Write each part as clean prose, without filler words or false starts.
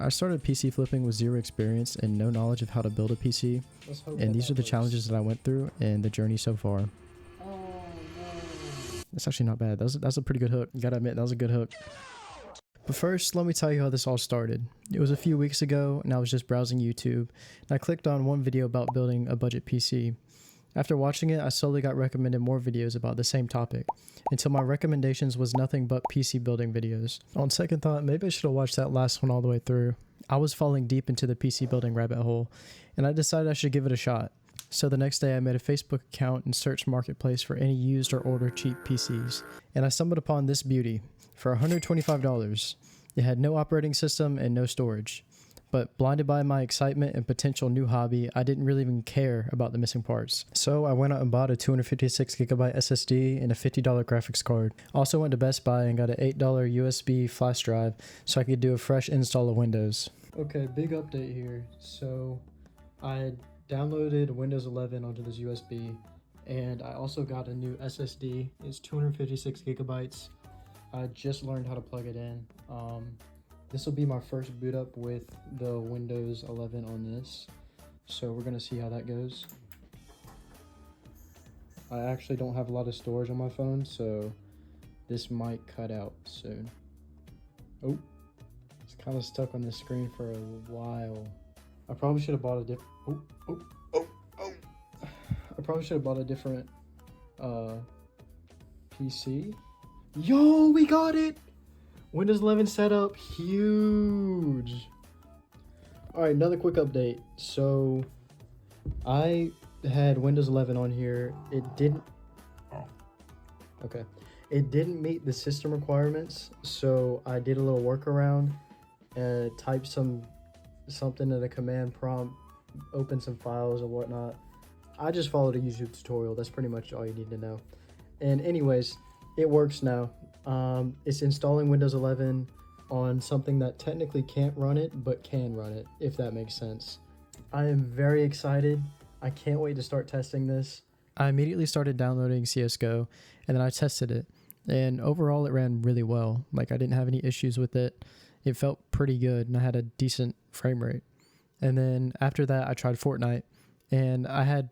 I started PC flipping with zero experience and no knowledge of how to build a PC, and these are the challenges that I went through and the journey so far. Oh no. That's actually not bad. That's a pretty good hook. You gotta admit, that was a good hook. But first, let me tell you how this all started. It was a few weeks ago, and I was just browsing YouTube, and I clicked on one video about building a budget PC. After watching it, I slowly got recommended more videos about the same topic, until my recommendations was nothing but PC building videos. On second thought, maybe I should have watched that last one all the way through. I was falling deep into the PC building rabbit hole, and I decided I should give it a shot. So the next day I made a Facebook account and searched Marketplace for any used or ordered cheap PCs, and I stumbled upon this beauty for $125. It had no operating system and no storage. But blinded by my excitement and potential new hobby, I didn't really even care about the missing parts. So I went out and bought a 256GB SSD and a $50 graphics card. Also went to Best Buy and got an $8 USB flash drive so I could do a fresh install of Windows. Okay, big update here. So I downloaded Windows 11 onto this USB, and I also got a new SSD. It's 256GB. I just learned how to plug it in. This will be my first boot up with the Windows 11 on this, so we're gonna see how that goes. I actually don't have a lot of storage on my phone, so this might cut out soon. Oh, it's kind of stuck on the screen for a while. I probably should have bought a different. I probably should have bought a different PC. Yo, we got it! Windows 11 setup, huge. All right, another quick update. So I had Windows 11 on here. It didn't meet the system requirements, so I did a little workaround and typed something in the command prompt, opened some files and whatnot. I just followed a YouTube tutorial. That's pretty much all you need to know. And anyways, it works now. It's installing Windows 11 on something that technically can't run it, but can run it, if that makes sense. I am very excited. I can't wait to start testing this. I immediately started downloading CSGO, and then I tested it. And overall, it ran really well. Like, I didn't have any issues with it. It felt pretty good, and I had a decent frame rate. And then after that, I tried Fortnite, and I had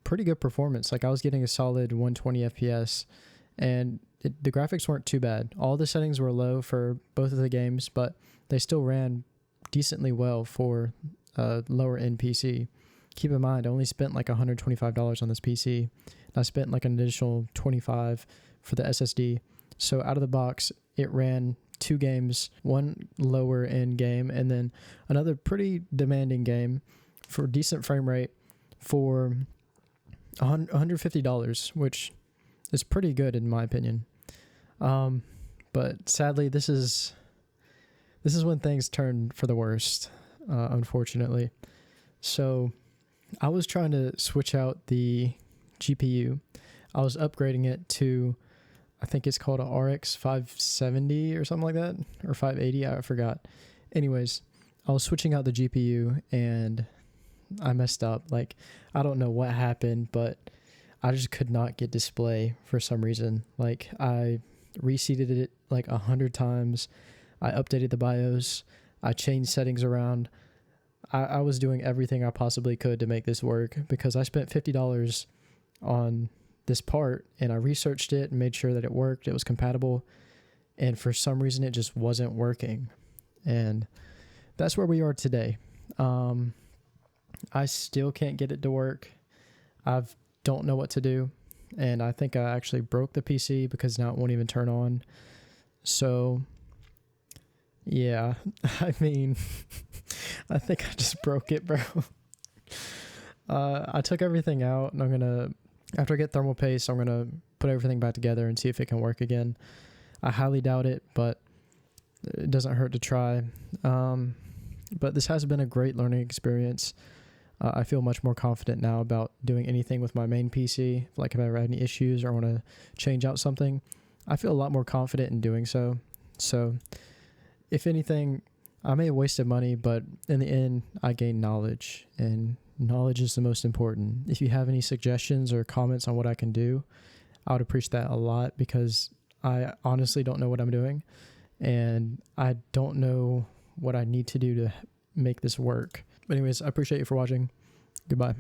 pretty good performance. Like, I was getting a solid 120 FPS, and the graphics weren't too bad. All the settings were low for both of the games, but they still ran decently well for a lower end PC. Keep in mind, I only spent like $125 on this PC. I spent like an additional $25 for the SSD. So out of the box, it ran 2 games, one lower end game, and then another pretty demanding game for decent frame rate for $150, which is pretty good in my opinion. But sadly, this is when things turn for the worst, unfortunately. So I was trying to switch out the GPU. I was upgrading it to, I think it's called a RX 570 or something like that, or 580, I forgot. Anyways, I was switching out the GPU and I messed up. Like, I don't know what happened, but I just could not get display for some reason. Like, I reseated it like 100 times. I updated the BIOS. I changed settings around. I was doing everything I possibly could to make this work because I spent $50 on this part and I researched it and made sure that it worked. It was compatible. And for some reason, it just wasn't working. And that's where we are today. I still can't get it to work. I don't know what to do. And I think I actually broke the PC because now it won't even turn on. So, yeah, I mean, I think I just broke it, bro. I took everything out, and I'm going to, after I get thermal paste, I'm going to put everything back together and see if it can work again. I highly doubt it, but it doesn't hurt to try. But this has been a great learning experience. I feel much more confident now about doing anything with my main PC. Like if I ever had any issues or want to change out something, I feel a lot more confident in doing so. So if anything, I may have wasted money, but in the end, I gained knowledge, and knowledge is the most important. If you have any suggestions or comments on what I can do, I would appreciate that a lot because I honestly don't know what I'm doing, and I don't know what I need to do to make this work. But anyways, I appreciate you for watching. Goodbye.